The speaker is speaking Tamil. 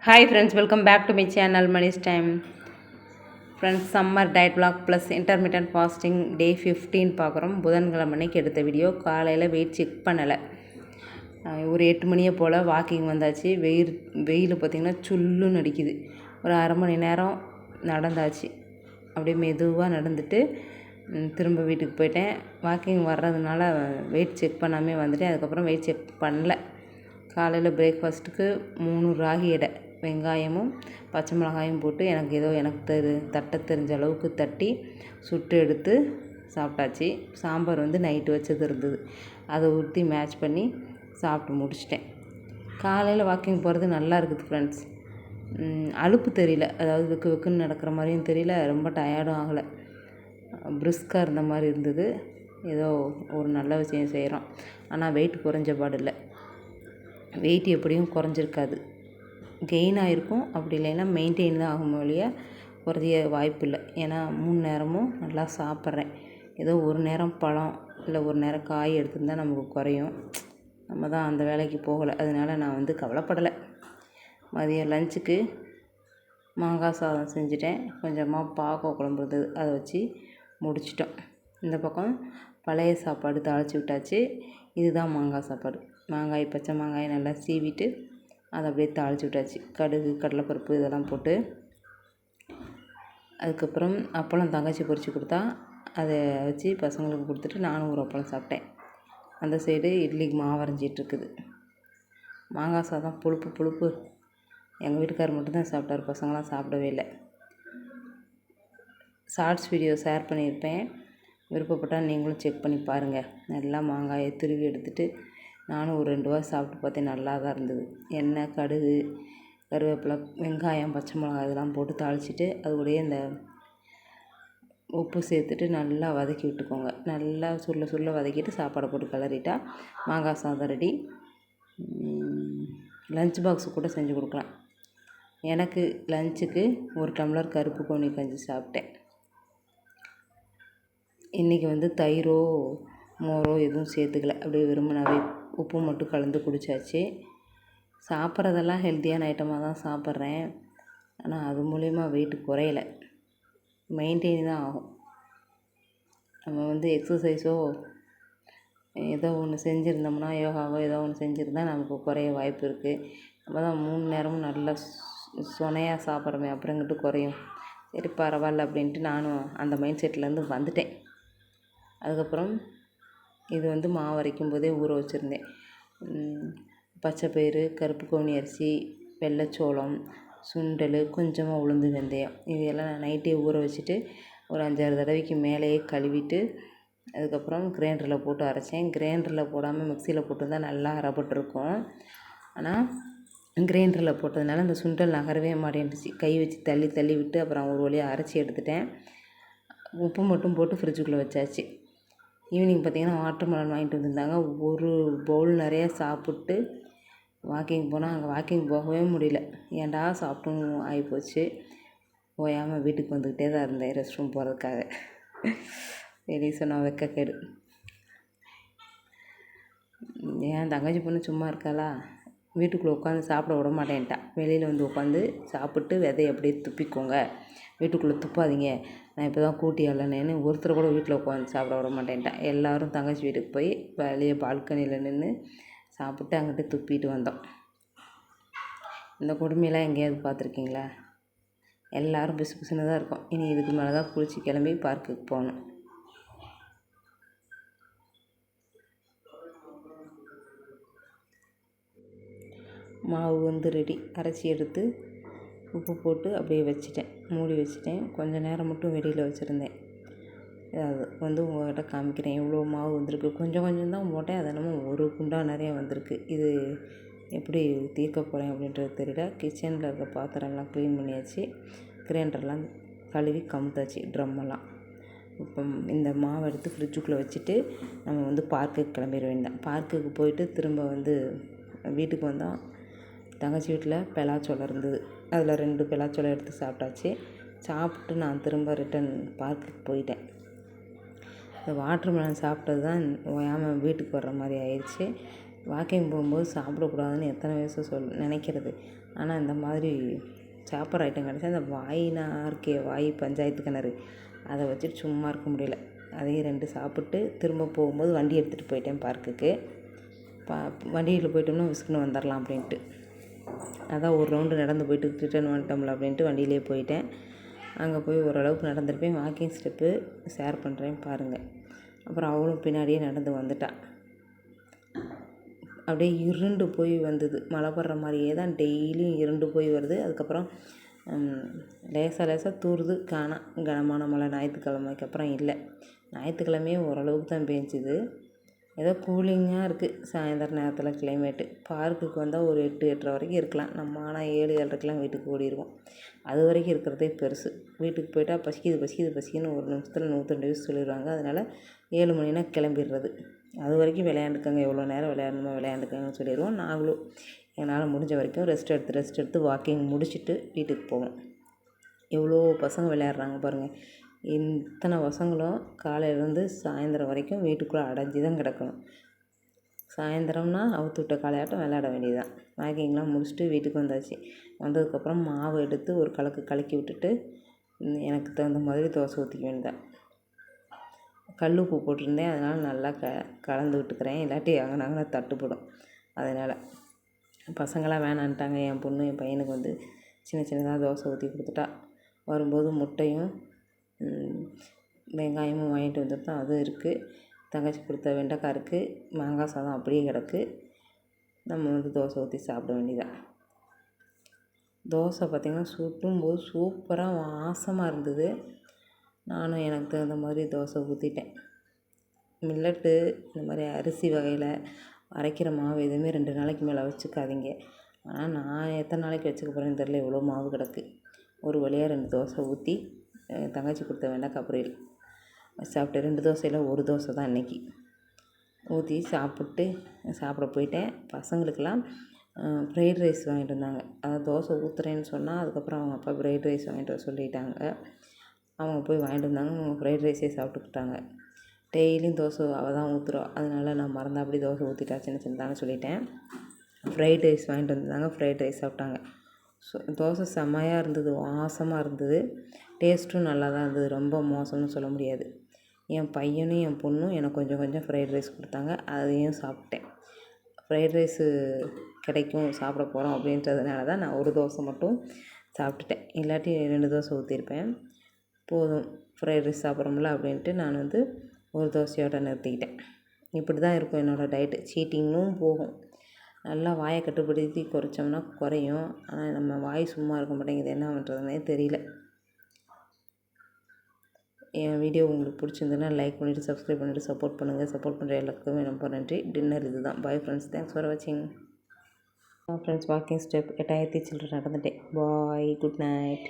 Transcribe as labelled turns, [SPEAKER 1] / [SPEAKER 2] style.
[SPEAKER 1] Hi friends, welcome back to my channel Manish Time. Friends, summer diet vlog plus intermittent fasting day 15 பார்க்குறோம். புதன்கிழமை அன்னைக்கு எடுத்த வீடியோ. காலையில் வெயிட் செக் பண்ணலை. ஒரு 8 மணியை போல் வாக்கிங் வந்தாச்சு. வெயில் பார்த்திங்கன்னா சுல்லுன்னு அடிக்குது. ஒரு அரை மணி நேரம் நடந்தாச்சு. அப்படியே மெதுவாக நடந்துட்டு திரும்ப வீட்டுக்கு போயிட்டேன். வாக்கிங் வர்றதுனால வெயிட் செக் பண்ணாமே வந்துட்டேன். அதுக்கப்புறம் வெயிட் செக் பண்ணல. காலையில் பிரேக்ஃபாஸ்ட்டுக்கு 3 ராகி எடை, வெங்காயமும் பச்சை மிளகாயும் போட்டு எனக்கு தட்ட தெரிஞ்ச அளவுக்கு தட்டி சுட்டு எடுத்து சாப்பிட்டாச்சு. சாம்பார் நைட்டு வச்சது இருந்தது, அதை ஊற்றி மேட்ச் பண்ணி சாப்பிட்டு முடிச்சிட்டேன். காலையில் வாக்கிங் போகிறது நல்லா இருக்குது ஃப்ரெண்ட்ஸ். அலுப்பு தெரியல, அதாவது வெக்குன்னு நடக்கிற மாதிரியும் தெரியல, ரொம்ப டயர்டும் ஆகலை. பிரிஸ்காக இருந்த மாதிரி இருந்தது. ஏதோ ஒரு நல்ல விஷயம் செய்கிறோம். ஆனால் வெயிட் குறைஞ்ச பாடு இல்லை. வெயிட் எப்படியும் குறைஞ்சிருக்காது, கெயின் ஆகிருக்கும். அப்படி இல்லைன்னா மெயின்டைன் தான் ஆகும் வழிய குறைய வாய்ப்பு இல்லை. ஏன்னா 3 நேரமும் நல்லா சாப்பிட்றேன். ஏதோ ஒரு நேரம் பழம் இல்லை ஒரு நேரம் காய் எடுத்துருந்தால் நமக்கு குறையும். நம்ம தான் அந்த வேலைக்கு போகலை, அதனால் நான் கவலைப்படலை. மதியம் லஞ்சுக்கு மாங்காய் சாதம் செஞ்சுட்டேன். கொஞ்சமாக பாகக்காய் குழம்பு இருந்தது, அதை வச்சு முடிச்சிட்டோம். இந்த பக்கம் பழைய சாப்பாடு தாளித்து விட்டாச்சு. இதுதான் மாங்காய் சாப்பாடு. பச்சை மாங்காயை நல்லா சீவிட்டு அதை அப்படியே தாளித்து விட்டாச்சு. கடுகு, கடலைப்பருப்பு இதெல்லாம் போட்டு. அதுக்கப்புறம் அப்பளம் தங்கச்சி பொரித்து கொடுத்தா, அதை வச்சு பசங்களுக்கு கொடுத்துட்டு நானும் ஒரு அப்பளம் சாப்பிட்டேன். அந்த சைடு இட்லிக்கு மாவு அரைஞ்சிட்ருக்குது. மாங்காய் சாதம் புழுப்பு. எங்கள் வீட்டுக்காரர் மட்டும்தான் சாப்பிட்டார், பசங்களாம் சாப்பிடவே இல்லை. ஷார்ட்ஸ் வீடியோ ஷேர் பண்ணியிருப்பேன், விருப்பப்பட்டால் நீங்களும் செக் பண்ணி பாருங்கள். நல்லா மாங்காயை துருவி எடுத்துகிட்டு நானும் ஒரு 2 வாரம் சாப்பிட்டு பார்த்தேன். நல்லா தான் இருந்தது. எண்ணெய், கடுகு, கருவேப்பிலை, வெங்காயம், பச்சை மிளகாய் இதெல்லாம் போட்டு தாளிச்சிட்டு அது கூடயே இந்த உப்பு சேர்த்துட்டு நல்லா வதக்கி விட்டுக்கோங்க. நல்லா சுருள வதக்கிட்டு சாப்பாடை போட்டு கிளறிட்டா மாங்காய் சாதம் ரெடி. லஞ்ச் பாக்ஸு கூட செஞ்சு கொடுக்கலாம். எனக்கு லஞ்சுக்கு 1 டம்ளர் கருப்பு கவுனி கஞ்சி சாப்பிட்டேன். இன்றைக்கி தயிரோ மோரோ எதுவும் சேர்த்துக்கல, அப்படியே வெறுமனாவே உப்பு மட்டும் கலந்து குடித்தாச்சு. சாப்பிட்றதெல்லாம் ஹெல்த்தியான ஐட்டமாக தான் சாப்பிட்றேன். ஆனால் அது மூலயமா வெயிட் குறையலை, மெயின்டைன் தான் ஆகும். நம்ம எக்ஸசைஸோ ஏதோ ஒன்று செஞ்சுருந்தோம்னா, யோகாவோ ஏதோ ஒன்று செஞ்சுருந்தா நமக்கு குறைய வாய்ப்பு இருக்குது. நம்ம தான் 3 நேரமும் நல்லா சொனையாக சாப்பிட்றோமே, அப்புறங்கிட்டு குறையும். சரி பரவாயில்ல அப்படின்ட்டு நானும் அந்த மைண்ட் செட்லேருந்து வந்துட்டேன். அதுக்கப்புறம் இது மாவு அரைக்கும் போதே ஊற வச்சுருந்தேன். பச்சைப்பயிறு, கருப்பு கவுனி அரிசி, வெள்ளைச்சோளம், சுண்டல், கொஞ்சமாக உளுந்து, வெந்தயம் இதெல்லாம் நான் நைட்டே ஊற வச்சுட்டு ஒரு 5-6 தடவைக்கு மேலேயே கழுவிட்டு அதுக்கப்புறம் கிரைண்டரில் போட்டு அரைச்சேன். கிரைண்டரில் போடாமல் மிக்சியில் போட்டிருந்தா நல்லா அரைப்பட்டிருக்கும். ஆனால் கிரைண்டரில் போட்டதுனால அந்த சுண்டல் நகரவே மாட்டேன்ட்டுச்சு. கை வச்சு தள்ளி விட்டு அப்புறம் ஒரு வழியாக அரைச்சி எடுத்துட்டேன். உப்பு மட்டும் போட்டு ஃப்ரிட்ஜுக்குள்ளே வச்சாச்சு. ஈவினிங் பார்த்திங்கன்னா வாட்டர்மெலன் வாங்கிட்டு வந்திருந்தாங்க. ஒரு பவுல் நிறையா சாப்பிட்டு வாக்கிங் போனால் அங்கே வாக்கிங் போகவே முடியல. ஏன்டா சாப்பிட்டும் ஆகிப்போச்சு. ஓயாமல் வீட்டுக்கு வந்துக்கிட்டே தான் இருந்தேன் ரெஸ்ட் ரூம் போகிறதுக்காக. வெளியே சொன்னால் வெக்கக்கேடு. என் தங்கச்சி பொண்ணு சும்மா இருக்காளா, வீட்டுக்குள்ளே உட்காந்து சாப்பிட விட மாட்டேன்ட்டா. வெளியில் உட்காந்து சாப்பிட்டு விதையை அப்படியே துப்பிக்கோங்க, வீட்டுக்குள்ளே துப்பாதீங்க, நான் இப்போ தான் கூட்டி அல்லனேன்னு ஒருத்தர் கூட வீட்டில் உட்காந்து சாப்பிட விட மாட்டேன்ட்டேன். எல்லோரும் தங்கச்சி வீட்டுக்கு போய் வெளியே பால்கனியில் நின்று சாப்பிட்டு அங்கிட்டு துப்பிட்டு வந்தோம். இந்த கொடுமையெல்லாம் எங்கேயாவது பார்த்துருக்கீங்களா? எல்லோரும் பிசுன்னு தான் இருக்கும். இனி இதுக்கு மேலே தான் குளிச்சு கிளம்பி பார்க்குக்கு போகணும். மாவு ரெடி, அரைச்சி எடுத்து உப்பு போட்டு அப்படியே வச்சுட்டேன், மூடி வச்சுட்டேன். கொஞ்சம் நேரம் மட்டும் வெளியில் வச்சுருந்தேன். அது உங்கள்கிட்ட காமிக்கிறேன். எவ்வளோ மாவு வந்திருக்கு. கொஞ்சம் தான் போட்டேன், அது என்னமோ ஒரு குண்டா நிறையா வந்திருக்கு. இது எப்படி தீர்க்க போகிறேன் அப்படின்றது தெரியல. கிச்சனில் இருக்க பாத்திரம்லாம் க்ளீன் பண்ணியாச்சு. கிரைண்டர்லாம் கழுவி கமுத்தாச்சு, ட்ரம்மெல்லாம். இப்போ இந்த மாவை எடுத்து ஃப்ரிட்ஜுக்குள்ளே வச்சுட்டு நம்ம பார்க்குக்கு கிளம்பிட வேண்டாம். பார்க்குக்கு போயிட்டு திரும்ப வீட்டுக்கு வந்தால் தங்கச்சி வீட்டில் பலாச்சோளம் இருந்தது. அதில் 2 பலாச்சோளம் எடுத்து சாப்பிட்டாச்சு. சாப்பிட்டு நான் திரும்ப ரிட்டன் பார்க்குக்கு போயிட்டேன். இந்த வாட்டர்மெலன் சாப்பிட்டது தான் ஓயாமல் வீட்டுக்கு வர்ற மாதிரி ஆயிடுச்சு. வாக்கிங் போகும்போது சாப்பிடக்கூடாதுன்னு எத்தனை வயசு நினைக்கிறது. ஆனால் இந்த மாதிரி சாப்பிட்ற ஐட்டம் கிடச்சா இந்த வாயினா இருக்கே வாய் பஞ்சாயத்து கிணறு அதை வச்சுட்டு சும்மா இருக்க முடியல. அதையும் 2 சாப்பிட்டு திரும்ப போகும்போது வண்டி எடுத்துகிட்டு போயிட்டேன் பார்க்குக்கு. வண்டியில் போயிட்டோம்னா விசுக்குன்னு வந்துடலாம் அப்படின்ட்டு. அதான் ஒரு ரவுண்டு நடந்து போயிட்டு ரிட்டர்ன் வந்துட்டோம்ல அப்படின்ட்டு வண்டியிலே போயிட்டேன். அங்கே போய் ஓரளவுக்கு நடந்திருப்பேன். வாக்கிங் ஸ்டெப்பு ஷேர் பண்ணுறேன் பாருங்கள். அப்புறம் அவளும் பின்னாடியே நடந்து வந்துட்டா. அப்படியே இருண்டு போய் வந்தது. மழை படுற மாதிரியே தான் டெய்லியும் இருண்டு போய் வருது. அதுக்கப்புறம் லேசாக தூறுது. கனமான மழை ஞாயிற்றுக்கிழமைக்கு அப்புறம் இல்லை. ஞாயிற்றுக்கிழமையே ஓரளவுக்கு தான் பேஞ்சுது. ஏதோ கூலிங்காக இருக்குது சாயந்தர நேரத்தில் கிளைமேட்டு. பார்க்குக்கு வந்தால் ஒரு 8, 8:30 வரைக்கும் இருக்கலாம். நம்ம ஆனால் 7, 7:30க்கெலாம் வீட்டுக்கு ஓடிடுவோம். அது வரைக்கும் இருக்கிறதே பெருசு. வீட்டுக்கு போயிட்டா பசிக்குதுன்னு ஒரு நிமிஷத்தில் 102 வயசு சொல்லிடுவாங்க. அதனால் 7 மணினா கிளம்பிடுறது. அது வரைக்கும் விளையாண்டுக்கங்க, எவ்வளோ நேரம் விளையாடணுமோ விளையாண்டுக்கங்கன்னு சொல்லிடுவோம். நாங்களும் என்னால் முடிஞ்ச வரைக்கும் ரெஸ்ட் எடுத்து வாக்கிங் முடிச்சுட்டு வீட்டுக்கு போவோம். எவ்வளோ பசங்க விளையாடுறாங்க பாருங்கள். இத்தனை பசங்களும் காலையிலேருந்து சாயந்தரம் வரைக்கும் வீட்டுக்குள்ளே அடைஞ்சி தான் கிடக்கணும். சாயந்தரம்னா அவுத்து விட்ட காலையாட்டம் விளையாட வேண்டியதுதான். வாக்கிங்லாம் முடிச்சுட்டு வீட்டுக்கு வந்தாச்சு. வந்ததுக்கப்புறம் மாவு எடுத்து ஒரு கலக்கி விட்டுட்டு எனக்கு தகுந்த மாதிரி தோசை ஊற்றிக்க வேண்டியதான். கல் உப்பு போட்டிருந்தேன், அதனால் நல்லா கலந்து விட்டுக்கிறேன். இல்லாட்டி அங்கனாங்கன்னா தட்டுப்படும். அதனால் பசங்களாம் வேணான்ட்டாங்க. என் பொண்ணு என் பையனுக்கு வந்து சின்னதாக தோசை ஊற்றி கொடுத்துட்டா. வரும்போது முட்டையும் வெங்காயமும் வாங்கிட்டு வந்துட்டோம். அதுவும் இருக்குது. தங்கச்சி கொடுத்த வெண்டைக்காய் இருக்குது. மாங்காய் சாதம் அப்படியே கிடக்கு. நம்ம வந்து தோசை ஊற்றி சாப்பிட வேண்டியதான். தோசை பார்த்திங்கன்னா சுட்டும்போது சூப்பராக வாசமாக இருந்தது. நானும் எனக்கு தகுந்த மாதிரி தோசை ஊற்றிட்டேன். மில்லட்டு இந்த மாதிரி அரிசி வகையில் அரைக்கிற மாவு எதுவுமே 2 நாளைக்கு மேலே வச்சுக்காதீங்க. ஆனால் நான் எத்தனை நாளைக்கு வச்சுக்க போகிறேன்னு தெரில. இவ்வளோ மாவு கிடக்கு. ஒரு வழியாக 2 தோசை ஊற்றி தங்கச்சி கொடுத்த வெண்டைக்காய் பொரியல் சாப்பிட்டு 2 தோசையில் 1 தோசை தான் இன்றைக்கி ஊற்றி சாப்பிட போயிட்டேன். பசங்களுக்கெல்லாம் ஃப்ரைட் ரைஸ் வாங்கிட்டு வந்தாங்க. அதாவது தோசை ஊற்றுறேன்னு சொன்னால் அதுக்கப்புறம் அவங்க அப்பா ஃப்ரைட் ரைஸ் வாங்கிட்டு வர சொல்லிட்டாங்க. அவங்க போய் வாங்கிட்டு வந்தாங்க. அவங்க ஃப்ரைட் ரைஸே சாப்பிட்டுக்கிட்டாங்க. டெய்லியும் தோசை அவள் தான் ஊற்றுறா. அதனால் நான் மறந்தாப்படி தோசை ஊற்றிட்டா சின்னதான்னு சொல்லிட்டேன். ஃப்ரைட் ரைஸ் வாங்கிட்டு வந்தாங்க. ஃப்ரைட் ரைஸ் சாப்பிட்டாங்க. தோசை செம்மையாக இருந்தது. வாசமாக இருந்தது. டேஸ்ட்டும் நல்லா தான் இருந்தது. ரொம்ப மோசம்னு சொல்ல முடியாது. என் பையனும் என் பொண்ணும் எனக்கு கொஞ்சம் ஃப்ரைட் ரைஸ் கொடுத்தாங்க. அதையும் சாப்பிட்டேன். ஃப்ரைட் ரைஸு கிடைக்கும் சாப்பிட போகிறோம் அப்படின்றதுனால தான் நான் ஒரு தோசை மட்டும் சாப்பிட்டுட்டேன். இல்லாட்டி 2 தோசை ஊற்றிருப்பேன். போதும் ஃப்ரைட் ரைஸ் சாப்பிட்றோம்ல அப்படின்ட்டு நான் வந்து ஒரு தோசையோடு நிறுத்திக்கிட்டேன். இப்படி தான் இருக்கும் என்னோடய டயட்டு. சீட்டிங்கும் போகும். நல்லா வாயை கட்டுப்படுத்தி குறைச்சோம்னா குறையும். ஆனால் நம்ம வாய் சும்மா இருக்க மாட்டேங்குது. என்ன பண்ணுறதுனே தெரியல. என் வீடியோ உங்களுக்கு பிடிச்சிருந்ததுன்னா லைக் பண்ணிவிட்டு சப்ஸ்கிரைப் பண்ணிவிட்டு சப்போர்ட் பண்ணுங்கள். சப்போர்ட் பண்ணுற எல்லாருக்குமே ரொம்ப நன்றி. டின்னர் இது தான். Bye friends. தேங்க்ஸ் ஃபார் வாட்சிங். ஃப்ரெண்ட்ஸ் வாக்கிங் ஸ்டெப் 8000 சில்லற நடந்துட்டேன். பாய். Good night.